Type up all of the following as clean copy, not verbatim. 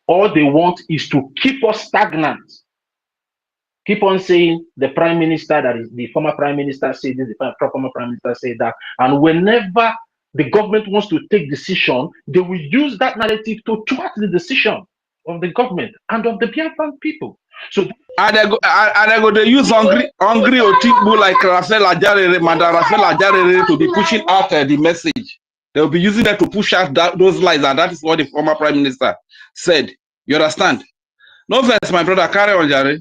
All they want is to keep us stagnant. Keep on saying the prime minister, that is the former prime minister, said this, the former prime minister said that. And whenever the government wants to take decision, they will use that narrative to thwart the decision of the government and of the Biafran people. So and they go to use hungry Otigbu like Rafael Ajarere, Madam Rafael Ajarere to be pushing out the message. They will be using that to push out those lies, and that is what the former prime minister said. You understand? No offense, my brother. Carry on, Jare.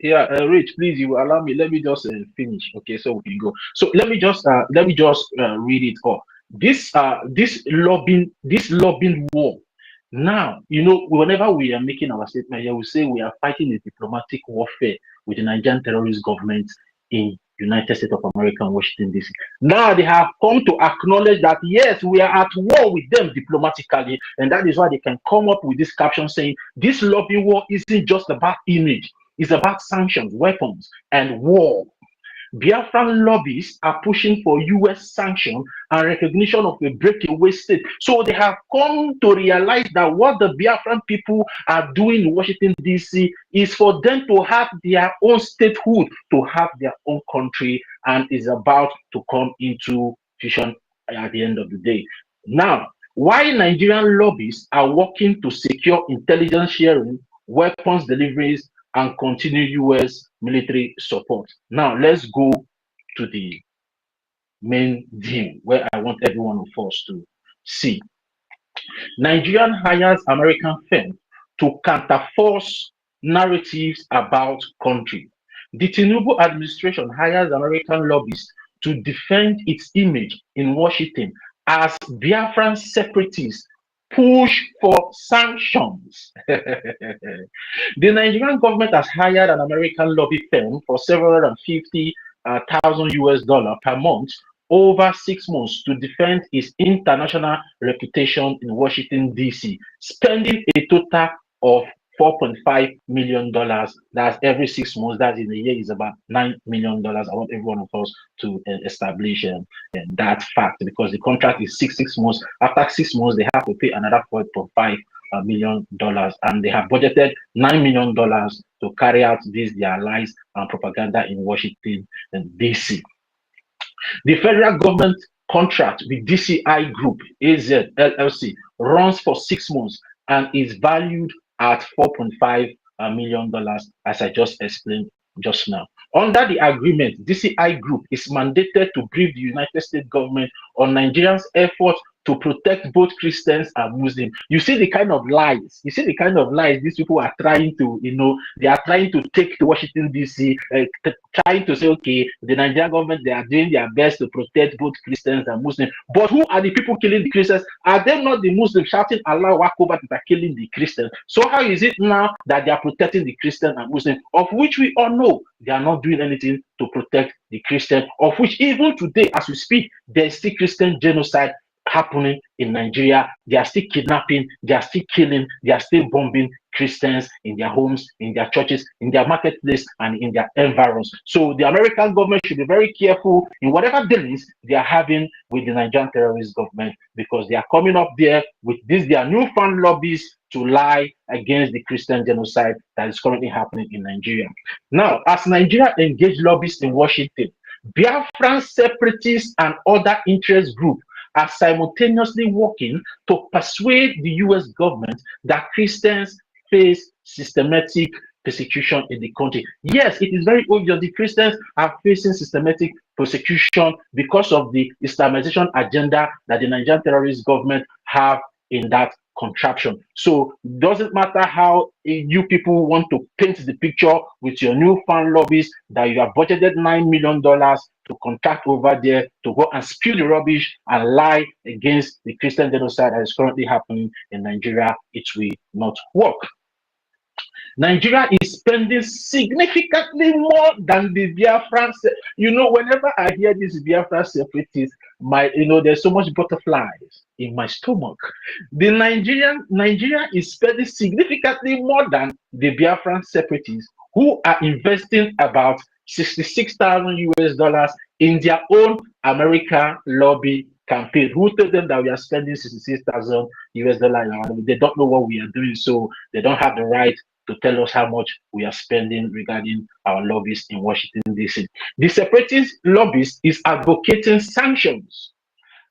Yeah, Rich, please, you allow me. Let me just finish. Okay, so we can go. So let me just read it off. This lobbying war. Now, whenever we are making our statement here, we say we are fighting a diplomatic warfare with the Nigerian terrorist government in United States of America and Washington DC. Now they have come to acknowledge that yes, we are at war with them diplomatically, and that is why they can come up with this caption saying this lobbying war isn't just about image. It's about sanctions, weapons, and war. Biafran lobbyists are pushing for US sanction and recognition of a breakaway state. So they have come to realize that what the Biafran people are doing in Washington, D.C. is for them to have their own statehood, to have their own country, and is about to come into fusion at the end of the day. Now, why Nigerian lobbyists are working to secure intelligence sharing, weapons deliveries, and continue US military support. Now, let's go to the main deal where I want every one of us to see. Nigerian hires American firm to counterforce narratives about country. The Tinubu administration hires American lobbyists to defend its image in Washington as Biafran separatists push for sanctions. The Nigerian government has hired an American lobby firm for $750,000 US per month over 6 months to defend its international reputation in Washington, D.C., spending a total of $4.5 million. That's every 6 months. That in a year is about $9 million. I want every one of us to establish that fact, because the contract is six months. After 6 months, they have to pay another $4.5 million, and they have budgeted $9 million to carry out their lies and propaganda in Washington and D.C. The federal government contract with DCI Group AZ LLC runs for 6 months and is valued at $4.5 million, as I just explained just now. Under the agreement, DCI Group is mandated to brief the United States government on Nigeria's efforts to protect both Christians and Muslims. You see the kind of lies. You see the kind of lies these people are trying to, they are trying to take to Washington, D.C., trying to say, okay, the Nigerian government, they are doing their best to protect both Christians and Muslims. But who are the people killing the Christians? Are they not the Muslims shouting Allah Akbar that are killing the Christians? So how is it now that they are protecting the Christians and Muslims, of which we all know they are not doing anything to protect the Christians, of which even today, as we speak, there is still Christian genocide happening in Nigeria. They are still kidnapping, they are still killing, they are still bombing Christians in their homes, in their churches, in their marketplace, and in their environs. So the American government should be very careful in whatever dealings they are having with the Nigerian terrorist government, because they are coming up there with their newfound lobbies to lie against the Christian genocide that is currently happening in Nigeria. Now, as Nigeria engaged lobbyists in Washington, Biafran separatists and other interest groups are simultaneously working to persuade the US government that Christians face systematic persecution in the country. Yes, it is very obvious the Christians are facing systematic persecution because of the Islamization agenda that the Nigerian terrorist government have in that contraption. So it doesn't matter how you people want to paint the picture with your newfound lobbies that you have budgeted $9 million to contract over there to go and spill the rubbish and lie against the Christian genocide that is currently happening in Nigeria. It will not work. Nigeria is spending significantly more than the Biafran. Whenever I hear this Biafran separatists, there's so much butterflies in my stomach. Nigeria is spending significantly more than the Biafran separatists, who are investing about $66,000 US in their own American lobby campaign. Who told them that we are spending 66,000 US dollars? They don't know what we are doing, so they don't have the right to tell us how much we are spending regarding our lobbies in Washington, D.C. The separatist lobbyist is advocating sanctions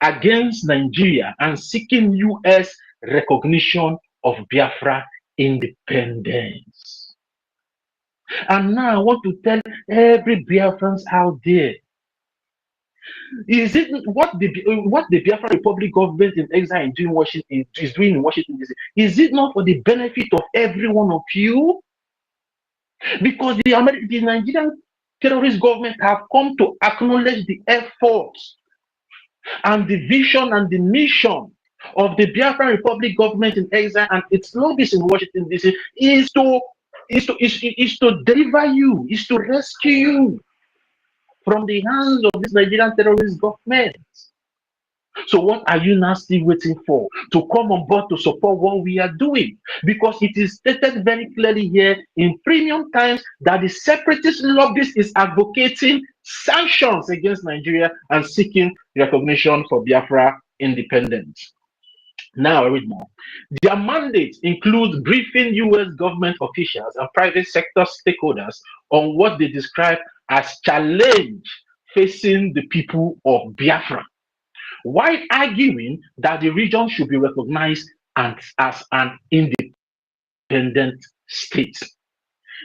against Nigeria and seeking U.S. recognition of Biafra independence. And now I want to tell every Biafrans out there, is it what the Biafra Republic government in exile is doing in Washington, D.C.? Is it not for the benefit of every one of you? Because the Nigerian terrorist government have come to acknowledge the efforts and the vision and the mission of the Biafra Republic government in exile and its lobbies in Washington, D.C. is to deliver you, is to rescue you from the hands of this Nigerian terrorist government. So what are you now still waiting for? To come on board to support what we are doing? Because it is stated very clearly here in Premium Times that the separatist lobbyist is advocating sanctions against Nigeria and seeking recognition for Biafra independence. Now I read more. Their mandate includes briefing U.S. government officials and private sector stakeholders on what they describe as challenge facing the people of Biafra, while arguing that the region should be recognized as an independent state.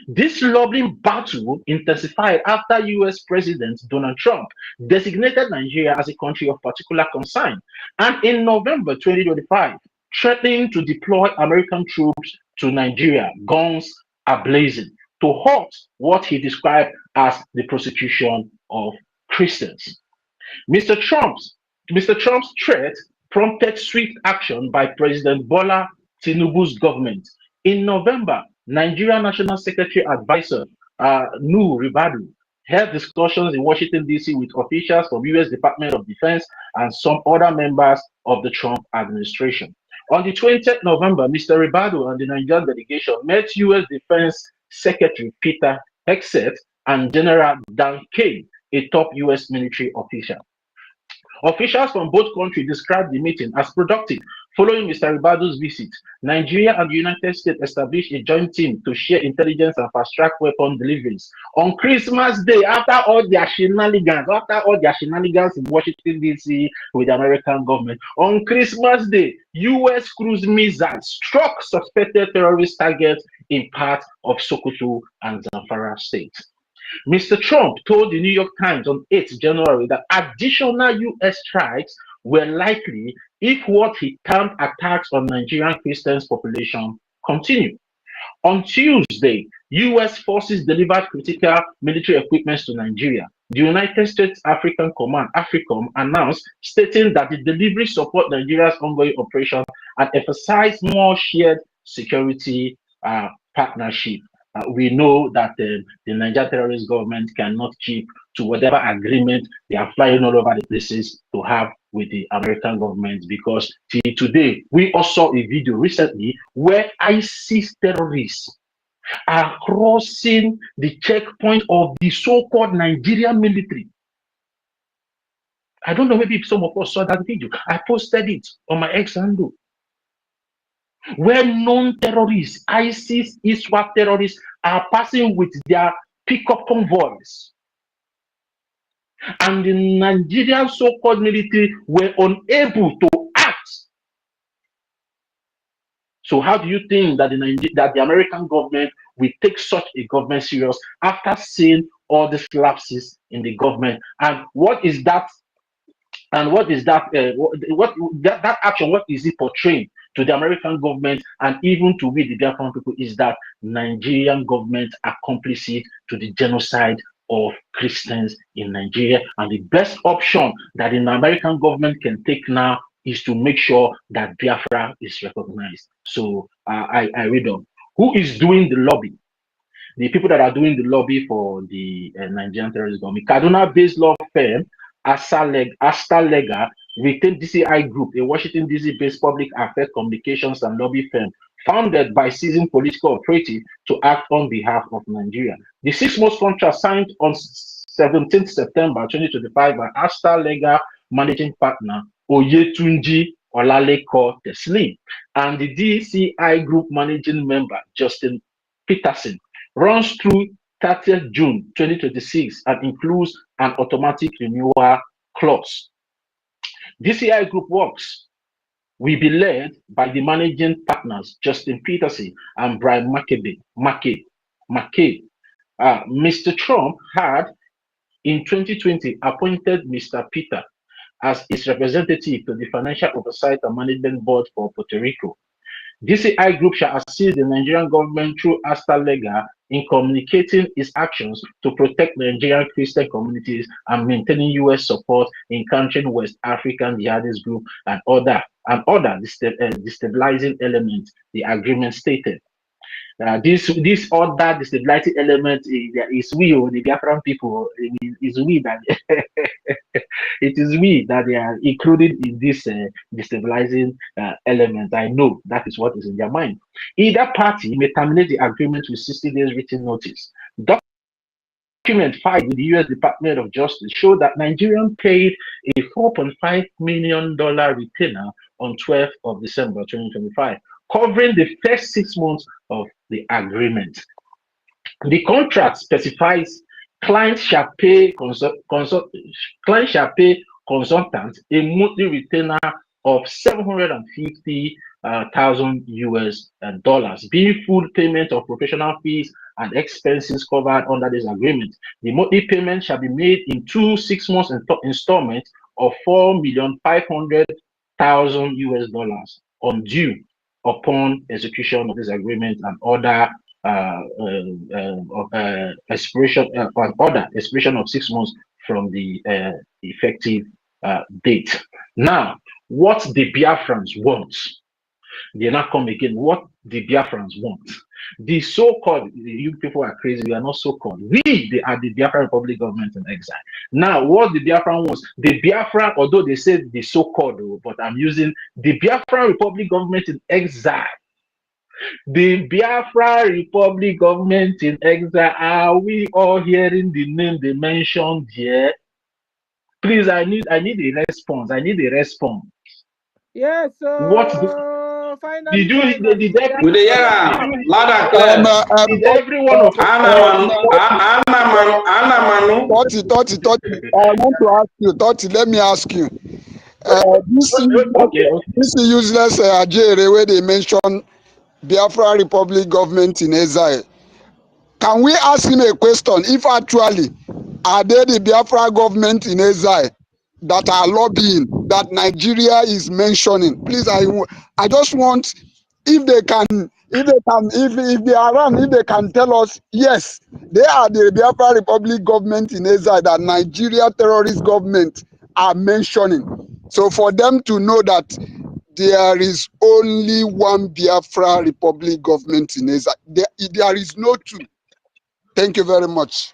This lobbying battle intensified after US President Donald Trump designated Nigeria as a country of particular concern, and in November 2025, threatening to deploy American troops to Nigeria, guns ablazing, to halt what he described as the persecution of Christians. Mr. Trump's threat prompted swift action by President Bola Tinubu's government. In November, Nigeria National Secretary Advisor Nuhu Ribadu held discussions in Washington, D.C. with officials from U.S. Department of Defense and some other members of the Trump administration. On the 20th November, Mr. Ribadu and the Nigerian delegation met U.S. Defense Secretary Peter Hegseth and General Dan Kane, a top U.S. military official. Officials from both countries described the meeting as productive. Following Mr. Ribado's visit, Nigeria and the United States established a joint team to share intelligence and fast-track weapon deliveries. On Christmas Day, after all their shenanigans in Washington, D.C. with the American government, on Christmas Day, U.S. cruise missiles struck suspected terrorist targets in parts of Sokoto and Zamfara states. Mr. Trump told the New York Times on 8th January that additional U.S. strikes were likely if what he termed attacks on Nigerian Christians population continue. On Tuesday, U.S. forces delivered critical military equipment to Nigeria. The United States African Command, AFRICOM, announced, stating that the delivery support Nigeria's ongoing operation and emphasize more shared security partnership. We know that the Nigerian terrorist government cannot keep to whatever agreement they are flying all over the places to have with the American government, because till today, we also saw a video recently where ISIS terrorists are crossing the checkpoint of the so-called Nigerian military. I don't know, maybe some of us saw that video. I posted it on my X handle, where non-terrorists, ISIS, ISWAP terrorists are passing with their pickup convoys. And the Nigerian so-called military were unable to act. So how do you think that the American government will take such a government serious after seeing all these lapses in the government? And what is that? And what is that? That action? What is it portraying to the American government and even to we the Biafran people? Is that Nigerian government accomplices to the genocide of Christians in Nigeria, and the best option that the American government can take now is to make sure that Biafra is recognized. So I read on. Who is doing the lobby? The people that are doing the lobby for the Nigerian terrorist government. Kaduna-based law firm Asta Lega retained DCI Group, a Washington DC-based public affairs communications and lobby firm founded by seasoned political operative to act on behalf of Nigeria. The 6-month contract signed on 17th September 2025 by Asta Lega managing partner Oyetunji Olaleko Teslim, and the DCI Group Managing Member, Justin Peterson, runs through 30th June 2026 and includes an automatic renewal clause. DCI Group works will be led by the managing partners, Justin Peterson and Brian McCabe. Mr. Trump had, in 2020, appointed Mr. Peter as his representative to the Financial Oversight and Management Board for Puerto Rico. DCI Group shall assist the Nigerian government through Asta Lega in communicating its actions to protect Nigerian Christian communities and maintaining U.S. support in countering West African jihadist group and other destabilizing elements, the agreement stated. This other destabilizing element is we, the Biafran people. Is we that it is we that they are included in this destabilizing element. I know that is what is in their mind. Either party may terminate the agreement with 60 days written notice. Document filed with the U.S. Department of Justice show that Nigerian paid a $4.5 million retainer on 12th of December 2025, covering the first 6 months of the agreement. The contract specifies clients shall pay consultants a monthly retainer of $750,000 US dollars, being full payment of professional fees and expenses covered under this agreement. The monthly payment shall be made in 2 6-month installments of $4,500,000 US dollars on due upon execution of this agreement and order expiration of 6 months from the effective date. Now, what the Biafrans want, they now come again. What the Biafrans want, the so-called, you people are crazy. We are not so-called. They are the Biafran Republic government in exile. Now, what the Biafran wants, the Biafran, although they say the so-called, but I'm using the Biafran Republic government in exile. The Biafra Republic government in exile. Are we all hearing the name they mentioned here? Please, I need a response. I need a response. Yes, what finally. did you did everyone of I want to ask you, Toti, let me ask you. This useless Ajere where they mention Biafra Republic government in exile. Can we ask him a question? If actually are they the Biafra government in exile that are lobbying that Nigeria is mentioning? Please, I just want, if they are around, if they can tell us, yes, they are the Biafra Republic government in exile that Nigeria terrorist government are mentioning. So for them to know that there is only one Biafra Republic government in exile, there is no two. Thank you very much.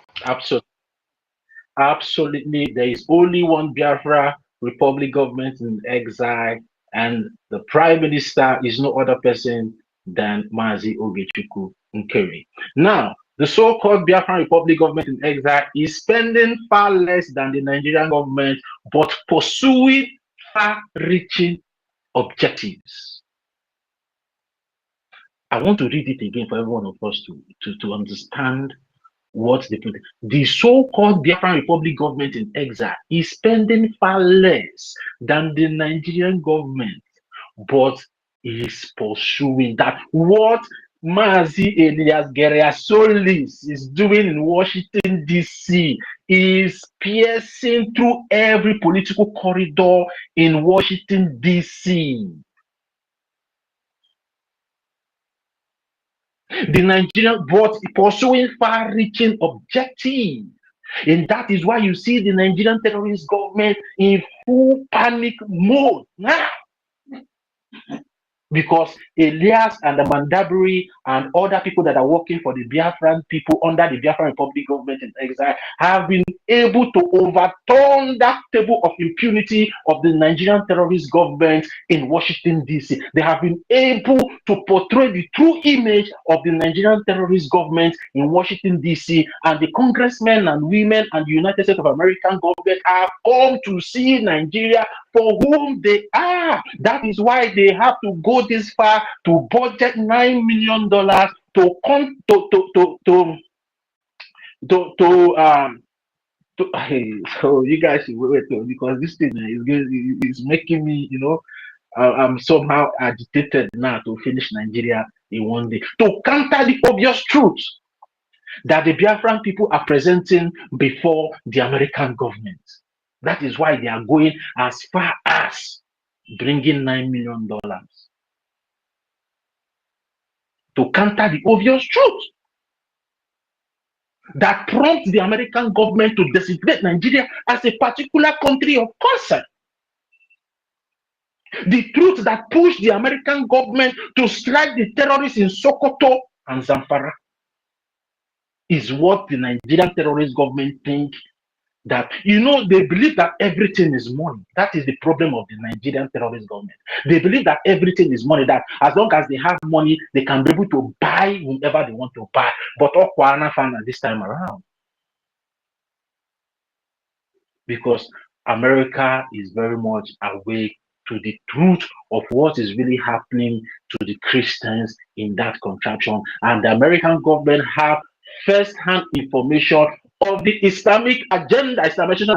Absolutely. There is only one Biafra Republic government in exile, and the Prime Minister is no other person than Mazi Oge Nkere. Now, the so-called Biafran Republic government in exile is spending far less than the Nigerian government, but pursuing far-reaching objectives. I want to read it again for every one of us to understand what the so-called Biafran Republic government in exile is spending far less than the Nigerian government, but is pursuing that. What Mazi Elias Gereasolis is doing in Washington, D.C. is piercing through every political corridor in Washington, D.C. The Nigerian brought pursuing far-reaching objectives, and that is why you see the Nigerian terrorist government in full panic mode now. because Elias and the Mandaburi and other people that are working for the Biafran people under the Biafran Republic government in exile have been able to overturn that table of impunity of the Nigerian terrorist government in Washington, D.C. They have been able to portray the true image of the Nigerian terrorist government in Washington, D.C. And the congressmen and women and the United States of American government have come to see Nigeria for whom they are. That is why they have to go this far to budget $9 million to come so you guys should wait because this thing is making me, I'm somehow agitated now to finish Nigeria in one day. To counter the obvious truth that the Biafran people are presenting before the American government. That is why they are going as far as bringing $9 million to counter the obvious truth that prompts the American government to designate Nigeria as a particular country of concern. The truth that pushed the American government to strike the terrorists in Sokoto and Zamfara is what the Nigerian terrorist government think that, they believe that everything is money. That is the problem of the Nigerian terrorist government. They believe that everything is money, that as long as they have money, they can be able to buy whomever they want to buy. But Okwana found this time around, because America is very much awake to the truth of what is really happening to the Christians in that contraption. And the American government have first-hand information of the Islamization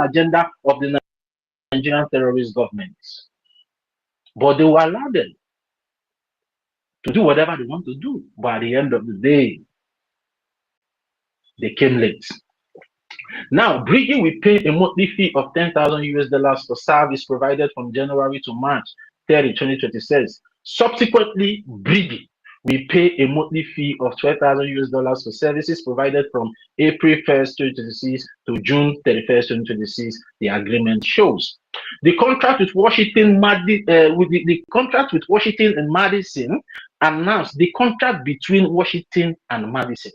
agenda of the Nigerian terrorist government. But they will allow them to do whatever they want to do. But at the end of the day, they came late. Now, Briggy will pay a monthly fee of $10,000 for service provided from January to March 30, 2026. Subsequently, Briggy will pay a monthly fee of $12,000 for services provided from April 1st, 2026 to June 31st, 2026. The agreement shows. The contract with Washington, the contract with Washington and Madison announced the contract between Washington and Madison.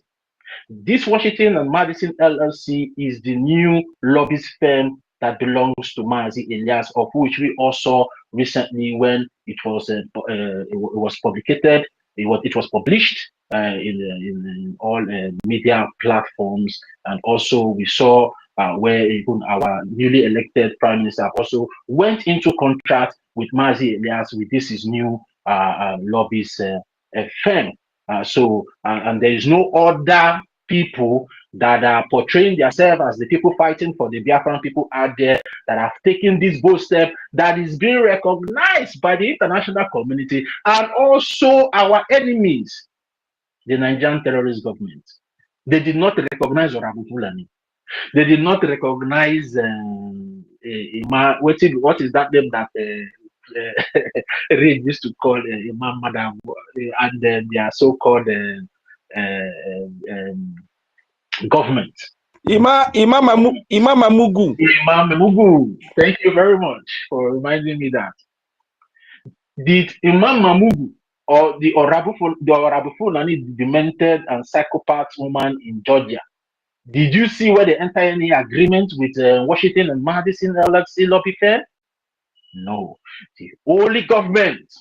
This Washington and Madison LLC is the new lobbyist firm that belongs to Mazi Elias, of which we also recently, when it was publicated, it was published in all media platforms, and also we saw where even our newly elected prime minister also went into contract with Mazi Elias with this new lobbyist firm. And there is no other people that are portraying themselves as the people fighting for the Biafran people out there that have taken this bold step that is being recognized by the international community and also our enemies, the Nigerian terrorist government. They did not recognize Orabu Fulani. They did not recognize what is that name that Reid used to call Imam Madam, and then their so-called government. Imam Amugu. Imam Amugu. Thank you very much for reminding me that. Did Imam Amugu or the Orabu Fulani, the demented and psychopath woman in Georgia, did you see where they enter any agreement with Washington and Madison LLC lobby firm? No. The only government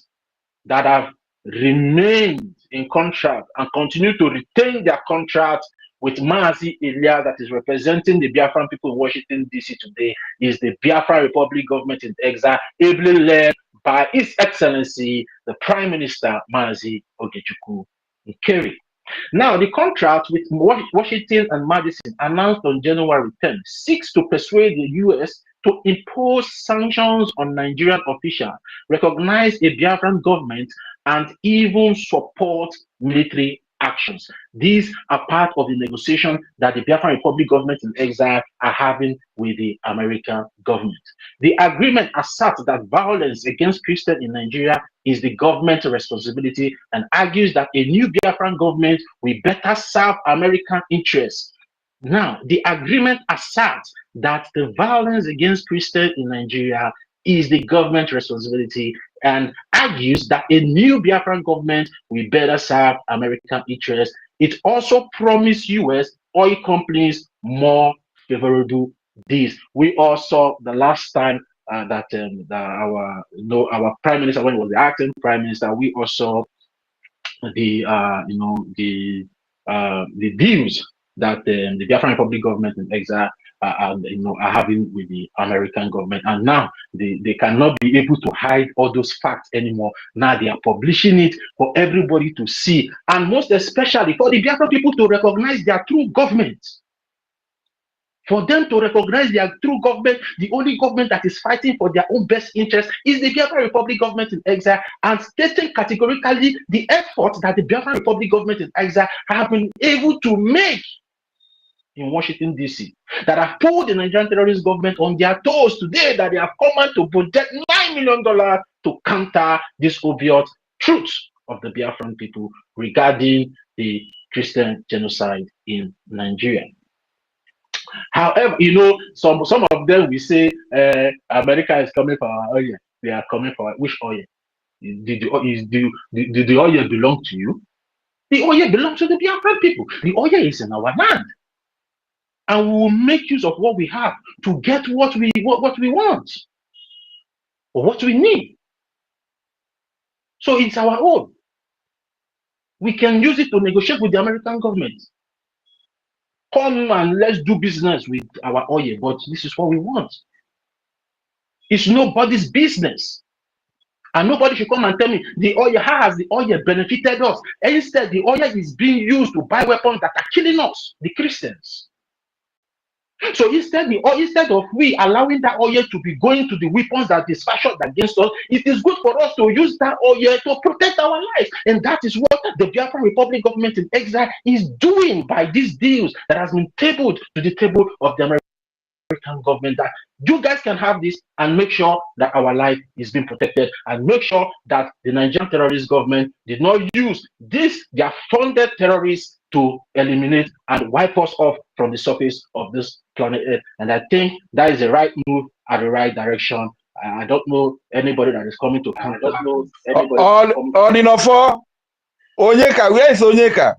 that have remained in contract and continue to retain their contract with Mazi Elias, that is representing the Biafran people in Washington, D.C. today, is the Biafran Republic government in exile, ably led by His Excellency, the Prime Minister, Mazi Oge Nkere. Now, the contract with Washington and Madison, announced on January 10, seeks to persuade the U.S. to impose sanctions on Nigerian officials, recognize a Biafran government, and even support military actions. These are part of the negotiation that the Biafran Republic government in exile are having with the American government. The agreement asserts that violence against Christians in Nigeria is the government's responsibility and argues that a new Biafran government will better serve American interests. Now, the agreement asserts that the violence against Christians in Nigeria is the government's responsibility and argues that a new Biafran government will better serve American interests. It also promised U.S. oil companies more favorable deals. We all saw the last time that our prime minister, when he was the acting prime minister, we also the the deals that the Biafran Republic government in exile are having with the American government, and now they cannot be able to hide all those facts anymore. Now they are publishing it for everybody to see, and most especially for the Biafran people to recognize their true government. For them to recognize their true government, the only government that is fighting for their own best interest is the Biafran Republic government in exile, and stating categorically the efforts that the Biafran Republic government in exile have been able to make in Washington, D.C., that have pulled the Nigerian terrorist government on their toes today, that they have come out to project $9 million to counter this obvious truth of the Biafran people regarding the Christian genocide in Nigeria. However, some of them will say America is coming for our oil. They are coming for which oil? Did the oil belong to you? The oil belongs to the Biafran people. The oil is in our land, and we will make use of what we have to get what we want or what we need. So it's our own. We can use it to negotiate with the American government. Come and let's do business with our oil, but this is what we want. It's nobody's business. And nobody should come and tell me the oil, how has the oil benefited us? Instead, the oil is being used to buy weapons that are killing us, the Christians. So instead of we allowing that oil to be going to the weapons that is fashioned against us, it is good for us to use that oil to protect our lives. And that is what the Biafran Republic government in exile is doing by these deals that has been tabled to the table of the American government, that you guys can have this and make sure that our life is being protected, and make sure that the Nigerian terrorist government did not use this, their funded terrorists, to eliminate and wipe us off from the surface of this planet Earth. And I think that is the right move at the right direction. I don't know anybody that is coming to come. I don't know anybody. All in for Onyeka, where is Onyeka?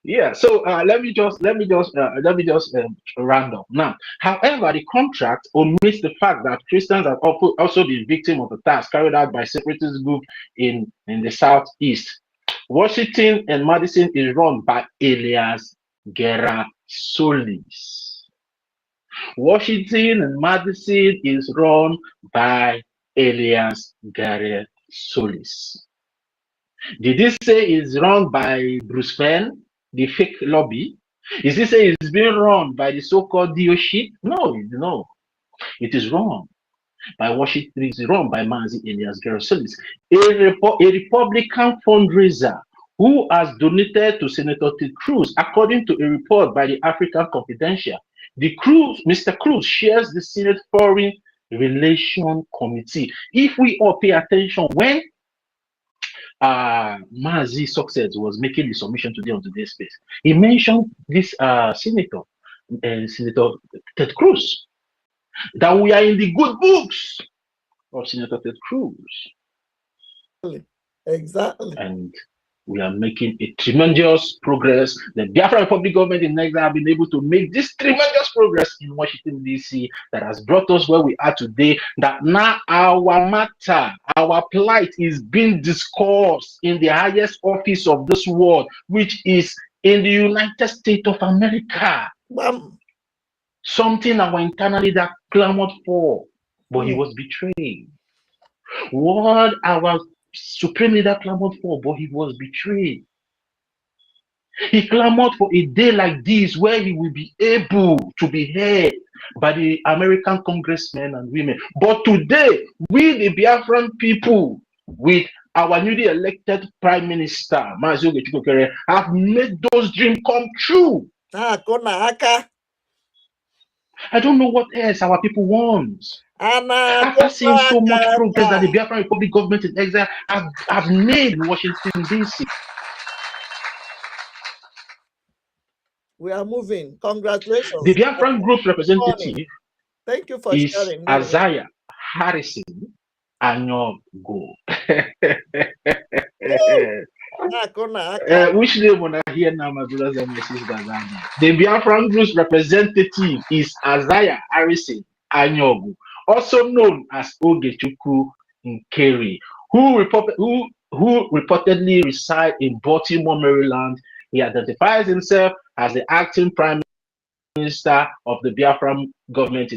Yeah, so let me just round up now. However, the contract omits the fact that Christians have also been victims of attacks carried out by separatist groups in the southeast. Washington and Madison is run by Elias Guerra Solis. Washington and Madison is run by Elias Guerra Solis. Did this say it's run by Bruce Fenn, the fake lobby? Is this say it's being run by the so-called DOC? No. It is run by Washington. It is run by Mazi Elias Guerra Solis, a Republican fundraiser who has donated to Senator Ted Cruz, according to a report by the African Confidential. Mr. Cruz shares the Senate Foreign Relations Committee. If we all pay attention, when Mazi Success was making the submission today on today's space, he mentioned this Senator Ted Cruz, that we are in the good books of Senator Ted Cruz. Exactly. And we are making a tremendous progress. The Biafran Republic government in Nigeria have been able to make this tremendous progress in Washington, D.C. that has brought us where we are today, that now our matter, our plight is being discussed in the highest office of this world, which is in the United States of America. Something our internal leader clamored for, but he was betrayed. What our supreme leader clamored for, but he was betrayed. He clamored for a day like this where he will be able to be heard by the American congressmen and women. But today, we, the Biafran people, with our newly elected Prime Minister, Mazi Oge Nkere, have made those dreams come true. I don't know what else our people want. After seeing so much progress that the Biafran Republic government in exile have made in Washington, D.C. We are moving. Congratulations. The Biafran group's representative Thank you for is sharing. Isaiah Harrison. Anyogo. Akuna. Which name wanna hear now, my brothers and my sisters? The Biafran Group's representative is Isaiah Harrison Anyogu, also known as Ogechukwu Nkere, who reportedly resides in Baltimore, Maryland. He identifies himself as the acting prime minister of the Biafran government,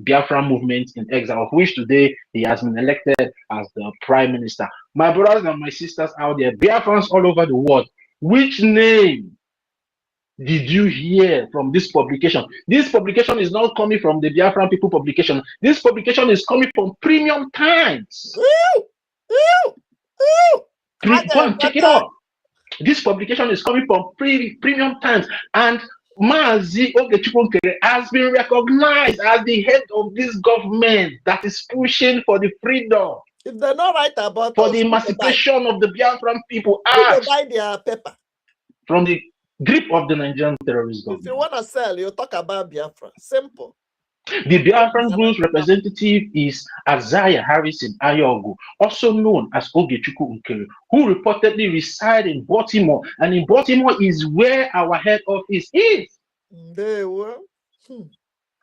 Biafran movement in exile, of which today he has been elected as the prime minister. My brothers and my sisters out there, Biafrans all over the world, which name did you hear from this publication? This publication is not coming from the Biafran People publication. This publication is coming from Premium Times. Go and check it out. This publication is coming from Premium Times, and Mazi Ogechukwu Nkere has been recognized as the head of this government that is pushing for the freedom. If they're not right about for the emancipation of the Biafran people, buy their paper from the grip of the Nigerian terrorist government. If you want to sell, you talk about Biafra. Simple. The Biafran Group's representative is Isaiah Harrison Ayogo, also known as Ogechukwu Nkere, who reportedly resides in Baltimore, and in Baltimore is where our head office is. They were.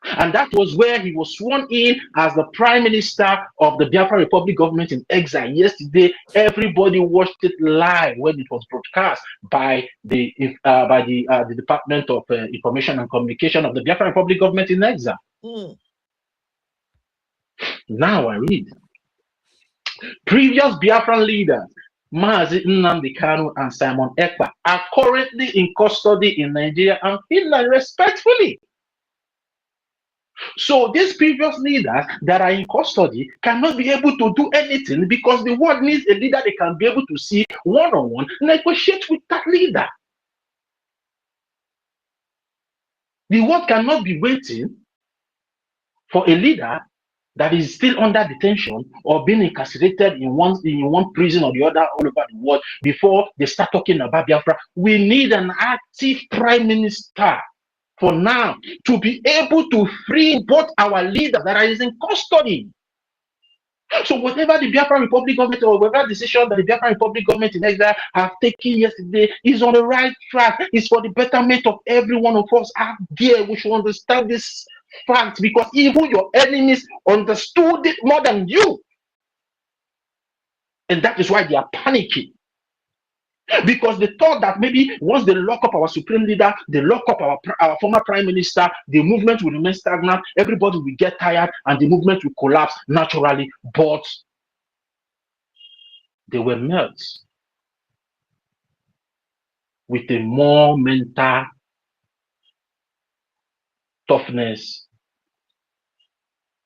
And that was where he was sworn in as the Prime Minister of the Biafra Republic government in exile. Yesterday, everybody watched it live when it was broadcast by the Department of Information and Communication of the Biafra Republic government in exile. Now I read. Previous Biafran leaders, Mazi NNAMDI KANU and Simon Ekpa, are currently in custody in Nigeria and Finland, respectfully. So these previous leaders that are in custody cannot be able to do anything because the world needs a leader they can be able to see one-on-one, negotiate with that leader. The world cannot be waiting for a leader that is still under detention or being incarcerated in one prison or the other all over the world before they start talking about Biafra. We need an active prime minister for now to be able to free both our leaders that are in custody. So whatever the Biafran Republic government or whatever decision that the Biafran Republic government in exile have taken yesterday is on the right track. It's for the betterment of every one of us out there. We should understand this fact because even your enemies understood it more than you. And that is why they are panicking. Because they thought that maybe once they lock up our supreme leader, they lock up our former prime minister, the movement will remain stagnant, everybody will get tired, and the movement will collapse naturally. But they were met with a more mental toughness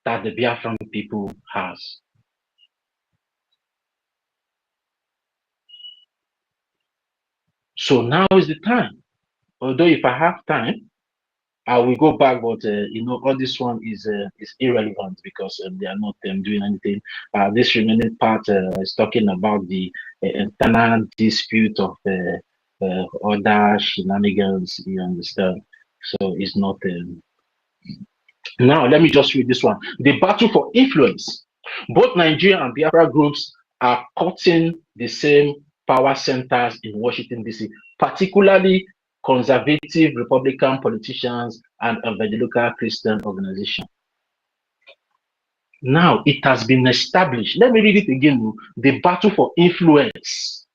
that the Biafran people has. So now is the time. Although if I have time, I will go back, but you know, all this one is irrelevant because they are not doing anything. This remaining part is talking about the internal dispute of other shenanigans. You understand? So it's not. Now let me just read this one. The battle for influence. Both Nigeria and Biafra groups are cutting the same power centers in Washington, D.C., particularly conservative Republican politicians and evangelical Christian organizations. Now it has been established. Let me read it again. The battle for influence.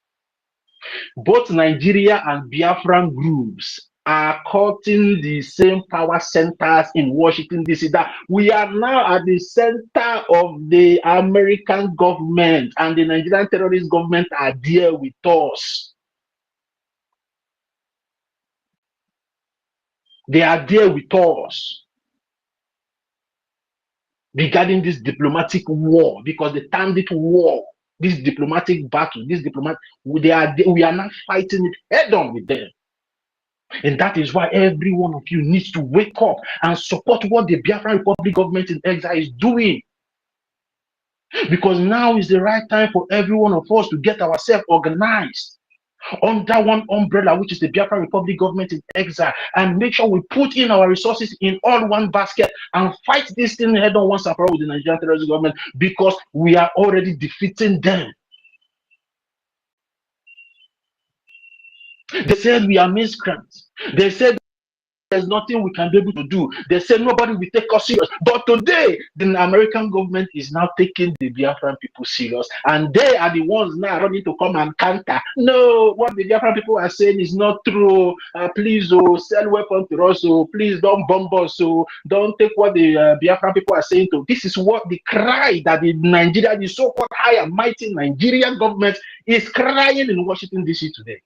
Both Nigeria and Biafran groups are cutting the same power centers in Washington, D.C. That we are now at the center of the American government, and the Nigerian terrorist government are there with us. They are there with us regarding this diplomatic war, because they termed it war. This diplomatic battle, we are not fighting it head on with them. And that is why every one of you needs to wake up and support what the Biafran Republic government in exile is doing. Because now is the right time for every one of us to get ourselves organized under one umbrella, which is the Biafran Republic government in exile, and make sure we put in our resources in all one basket and fight this thing head on once and for all with the Nigerian terrorist government, because we are already defeating them. They said we are miscreants. They said there's nothing we can be able to do. They say nobody will take us serious. But today, the American government is now taking the Biafran people serious. And they are the ones now running to come and counter. No, what the Biafran people are saying is not true. Please, sell weapons to us. Please don't bomb us. Don't take what the Biafran people are saying to. This is what the cry that the Nigeria, the so-called high and mighty Nigerian government is crying in Washington, D.C. today,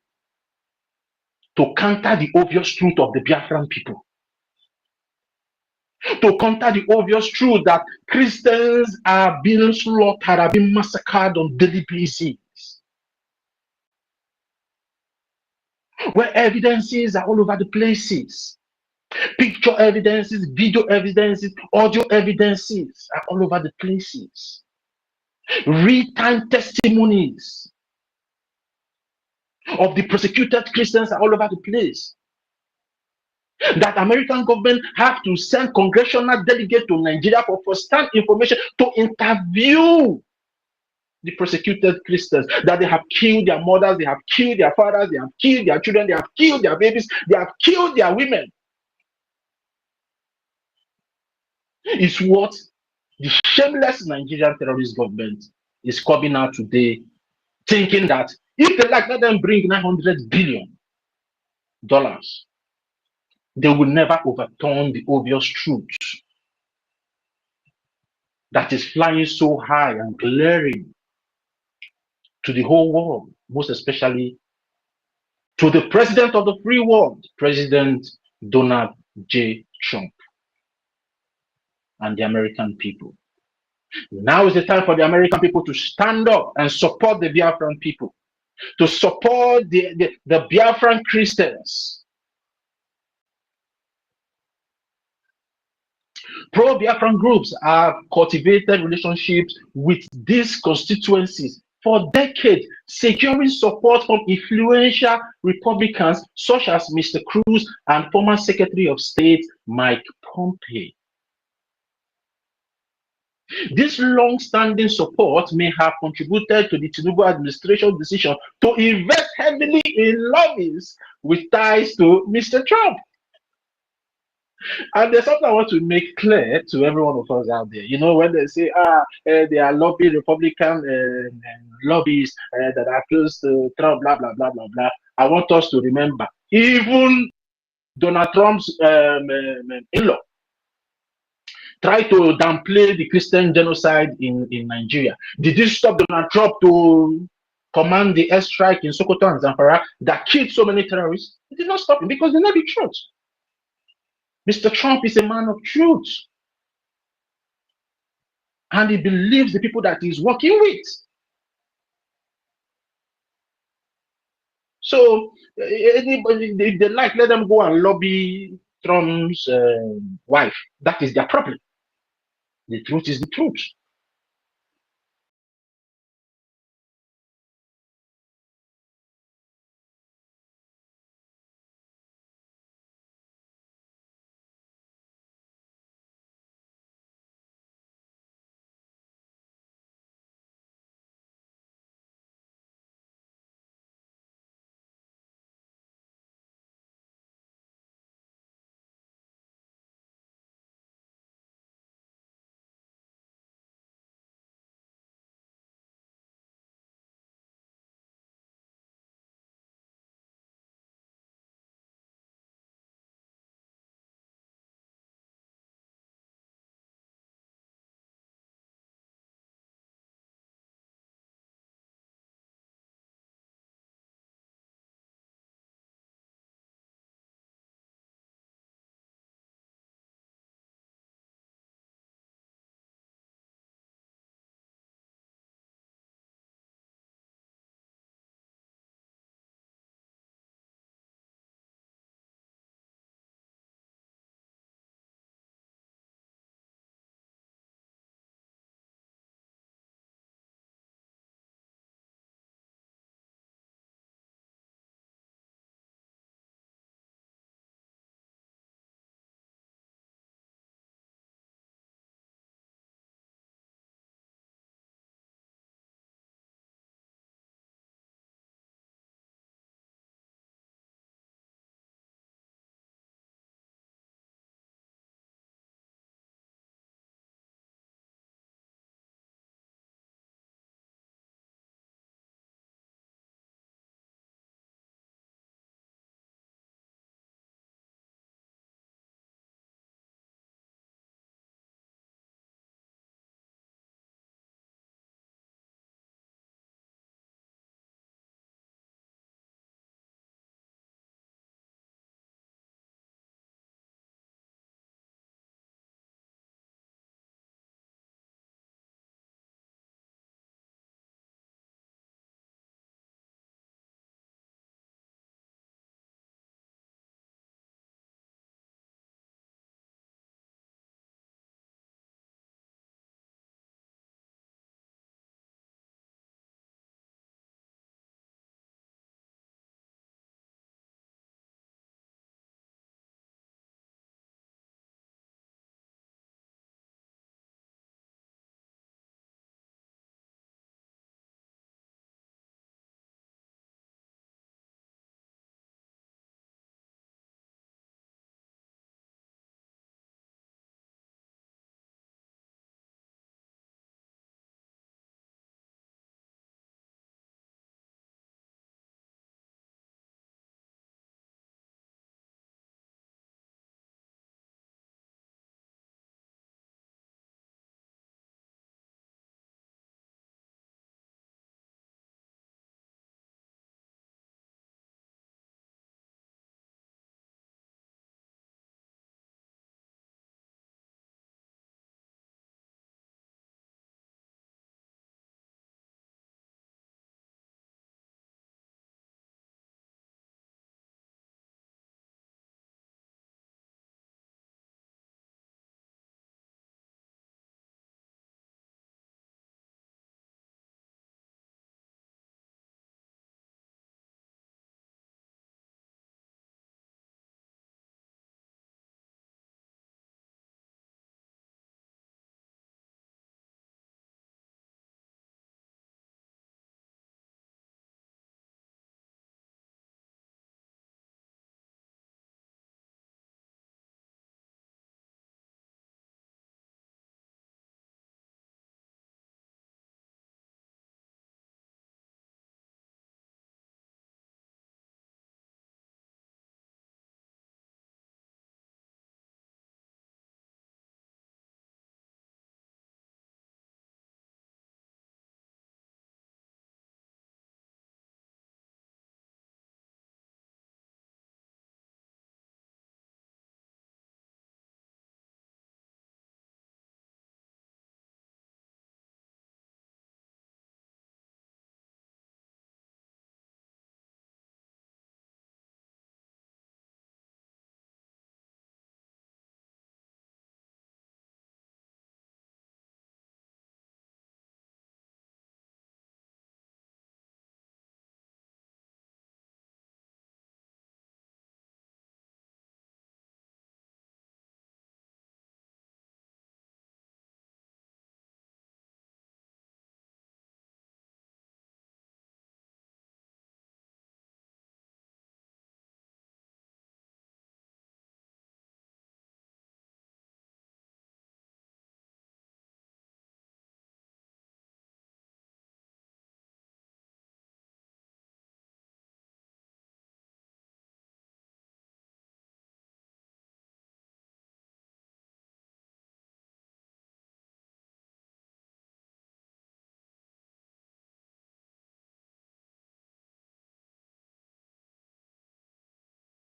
to counter the obvious truth of the Biafran people. To counter the obvious truth that Christians are being slaughtered, are being massacred on daily basis. Where evidences are all over the places. Picture evidences, video evidences, audio evidences are all over the places. Real-time testimonies of the persecuted Christians are all over the place. That American government have to send congressional delegate to Nigeria for first-hand information to interview the persecuted Christians, that they have killed their mothers, they have killed their fathers, they have killed their children, they have killed their babies, they have killed their women. It's what the shameless Nigerian terrorist government is coming out today, thinking that if they like, let them bring $900 billion. They will never overturn the obvious truth that is flying so high and glaring to the whole world, most especially to the president of the free world, President Donald J. Trump, and the American people. Now is the time for the American people to stand up and support the Biafran people, to support the Biafran Christians. Pro-Biafran groups have cultivated relationships with these constituencies for decades, securing support from influential Republicans such as Mr. Cruz and former Secretary of State Mike Pompeo. This long-standing support may have contributed to the Tinubu administration's decision to invest heavily in lobbies with ties to Mr. Trump. And there's something I want to make clear to every one of us out there. You know, when they say, they are lobby Republican lobbies that are close to Trump, blah, blah, blah, blah, blah. I want us to remember, even Donald Trump's in-law tried to downplay the Christian genocide in Nigeria. Did this stop Donald Trump to command the airstrike in Sokoto and Zamfara that killed so many terrorists? It did not stop him, because they know the truth. Mr. Trump is a man of truth, and he believes the people that he's working with. So anybody, if they like, let them go and lobby Trump's wife. That is their problem. The truth is the truth.